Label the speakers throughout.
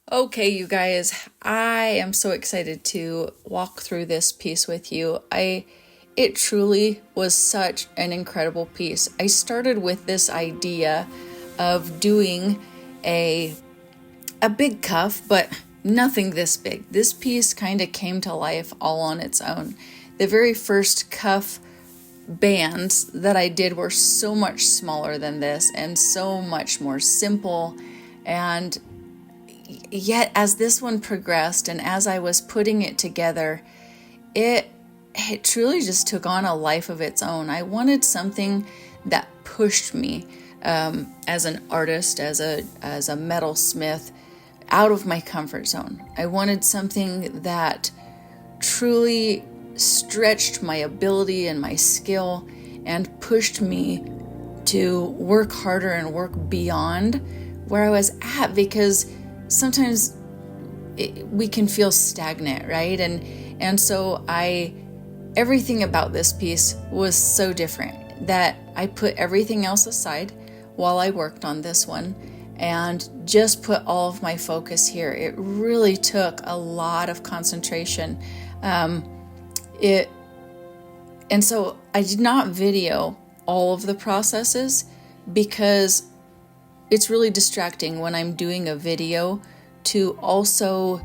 Speaker 1: Okay, you guys, I am so excited to walk through this piece with you. It truly was such an incredible piece. I started with this idea of doing a big cuff, but nothing this big. This piece kind of came to life all on its own. The very first cuff bands that I did were so much smaller than this and so much more simple. And yet, as this one progressed and as I was putting it together, it truly just took on a life of its own. I wanted something that pushed me as an artist, as a metalsmith, out of my comfort zone. I wanted something that truly stretched my ability and my skill and pushed me to work harder and work beyond where I was at, because sometimes we can feel stagnant, right? And so everything about this piece was so different that I put everything else aside while I worked on this one and just put all of my focus here. It really took a lot of concentration. And so I did not video all of the processes because it's really distracting when I'm doing a video to also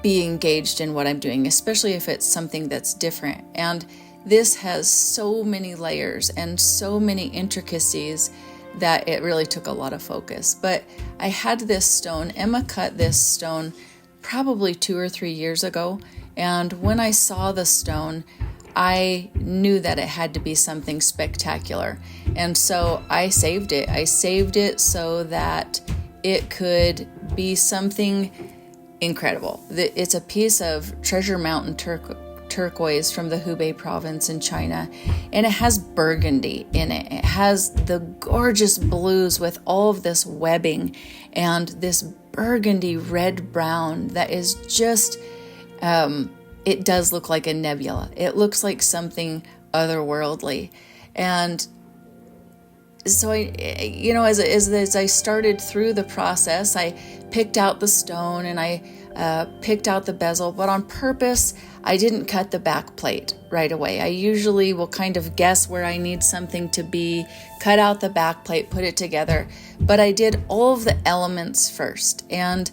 Speaker 1: be engaged in what I'm doing, especially if it's something that's different. And this has so many layers and so many intricacies that it really took a lot of focus. But I had this stone, Emma cut this stone probably 2 or 3 years ago. And when I saw the stone, I knew that it had to be something spectacular. And so I saved it. I saved it so that it could be something incredible. It's a piece of Treasure Mountain turquoise from the Hubei province in China, and it has burgundy in it. It has the gorgeous blues with all of this webbing and this burgundy red-brown that is just, it does look like a nebula. It looks like something otherworldly. And so as I started through the process, I picked out the stone and I picked out the bezel, but on purpose, I didn't cut the back plate right away. I usually will kind of guess where I need something to be, cut out the back plate, put it together. But I did all of the elements first, and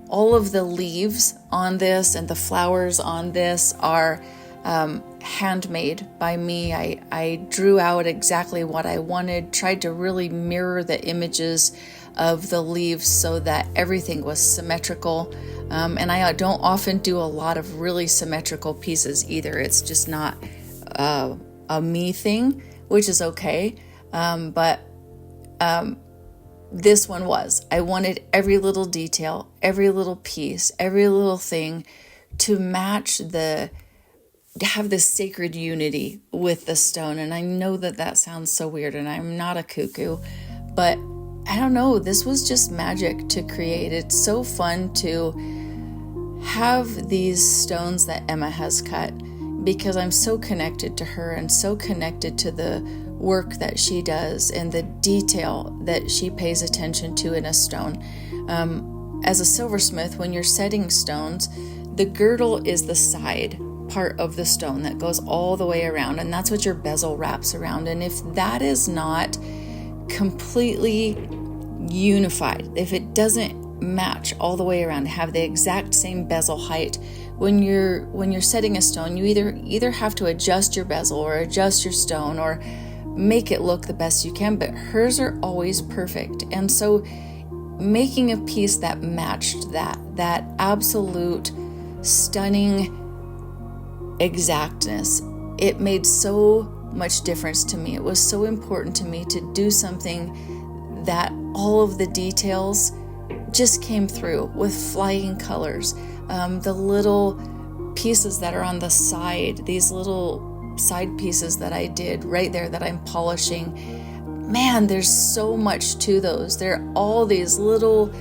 Speaker 1: all of the leaves on this and the flowers on this are handmade by me. I drew out exactly what I wanted, tried to really mirror the images of the leaves so that everything was symmetrical. And I don't often do a lot of really symmetrical pieces either. It's just not a me thing, which is okay. But this one was. I wanted every little detail, every little piece, every little thing to match to have this sacred unity with the stone. And I know that sounds so weird, and I'm not a cuckoo, but I don't know, this was just magic to create. It's so fun to have these stones that Emma has cut, because I'm so connected to her and so connected to the work that she does and the detail that she pays attention to in a stone. As a silversmith, when you're setting stones, the girdle is the side part of the stone that goes all the way around, and that's what your bezel wraps around. And if that is not completely unified, if it doesn't match all the way around, have the exact same bezel height, when you're setting a stone, you either have to adjust your bezel or adjust your stone or make it look the best you can, but hers are always perfect. And so making a piece that matched that absolute stunning exactness, it made so much difference to me. It was so important to me to do something that all of the details just came through with flying colors. The little pieces that are on the side, these little side pieces that I did right there that I'm polishing, man, there's so much to those. There are all these little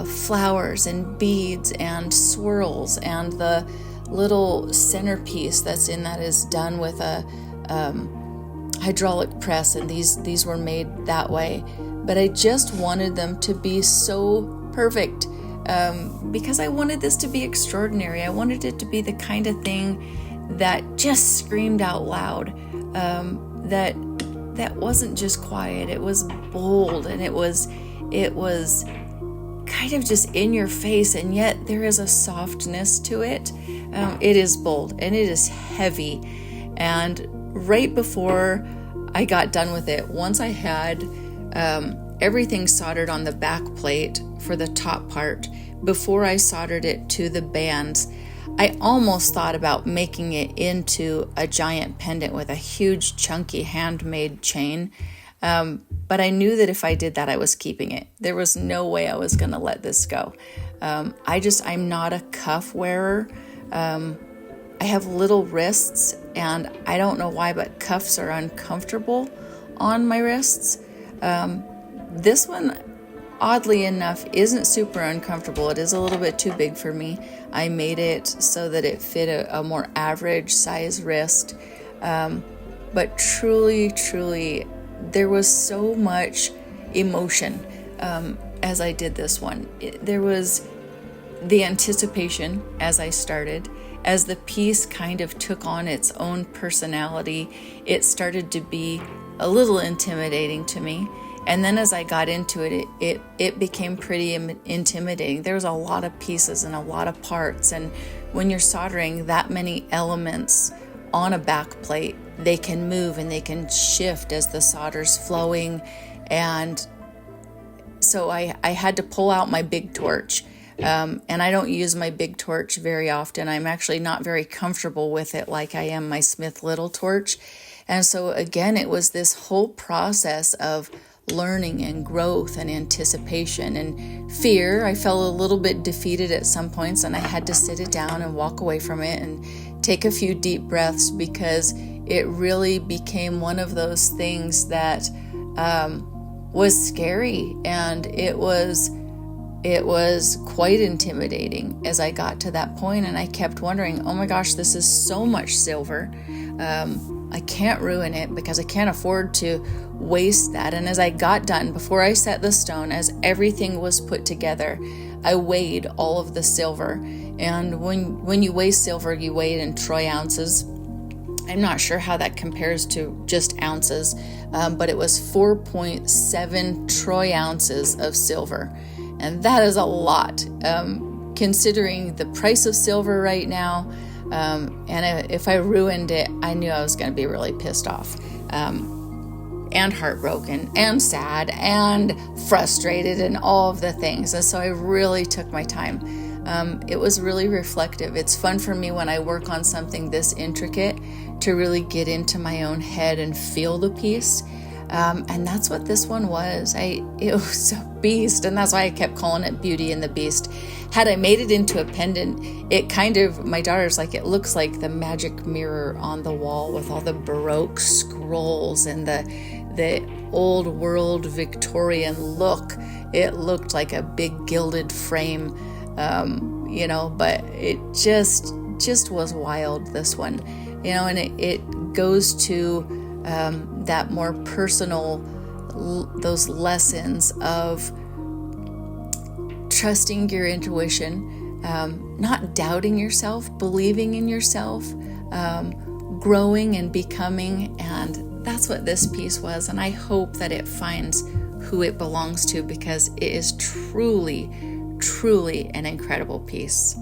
Speaker 1: flowers and beads and swirls, and the little centerpiece that's in that is done with a hydraulic press, and these were made that way. But I just wanted them to be so perfect, because I wanted this to be extraordinary. I wanted it to be the kind of thing that just screamed out loud, that wasn't just quiet. It was bold, and it was kind of just in your face, and yet there is a softness to it. It is bold and it is heavy. And right before I got done with it, once I had everything soldered on the back plate for the top part, before I soldered it to the bands, I almost thought about making it into a giant pendant with a huge chunky handmade chain. But I knew that if I did that, I was keeping it. There was no way I was going to let this go. I'm not a cuff wearer. I have little wrists, and I don't know why, but cuffs are uncomfortable on my wrists. This one, oddly enough, isn't super uncomfortable. It is a little bit too big for me. I made it so that it fit a more average size wrist. But truly, there was so much emotion as I did this one. There was the anticipation as I started. As the piece kind of took on its own personality, it started to be a little intimidating to me. And then as I got into it, it became pretty intimidating. There was a lot of pieces and a lot of parts. And when you're soldering that many elements on a back plate, they can move and they can shift as the solder's flowing. And so I had to pull out my big torch. And I don't use my big torch very often. I'm actually not very comfortable with it like I am my Smith Little torch. And so again, it was this whole process of learning and growth and anticipation and fear. I felt a little bit defeated at some points, and I had to sit it down and walk away from it and take a few deep breaths, because it really became one of those things that was scary, and it was quite intimidating as I got to that point. And I kept wondering, oh my gosh, this is so much silver. I can't ruin it because I can't afford to waste that. And as I got done, before I set the stone, as everything was put together, I weighed all of the silver. And when you weigh silver, you weigh it in troy ounces. I'm not sure how that compares to just ounces, but it was 4.7 troy ounces of silver. And that is a lot, considering the price of silver right now. And if I ruined it, I knew I was going to be really pissed off, and heartbroken and sad and frustrated and all of the things. And so I really took my time. It was really reflective. It's fun for me when I work on something this intricate to really get into my own head and feel the piece. And that's what this one was. It was a beast, and that's why I kept calling it Beauty and the Beast. Had I made it into a pendant, it kind of, my daughter's like, it looks like the magic mirror on the wall with all the Baroque scrolls and the old world Victorian look. It looked like a big gilded frame, but it just was wild, this one, and it goes to that more personal, those lessons of trusting your intuition, not doubting yourself, believing in yourself, growing and becoming. And that's what this piece was. And I hope that it finds who it belongs to, because it is truly, truly an incredible piece.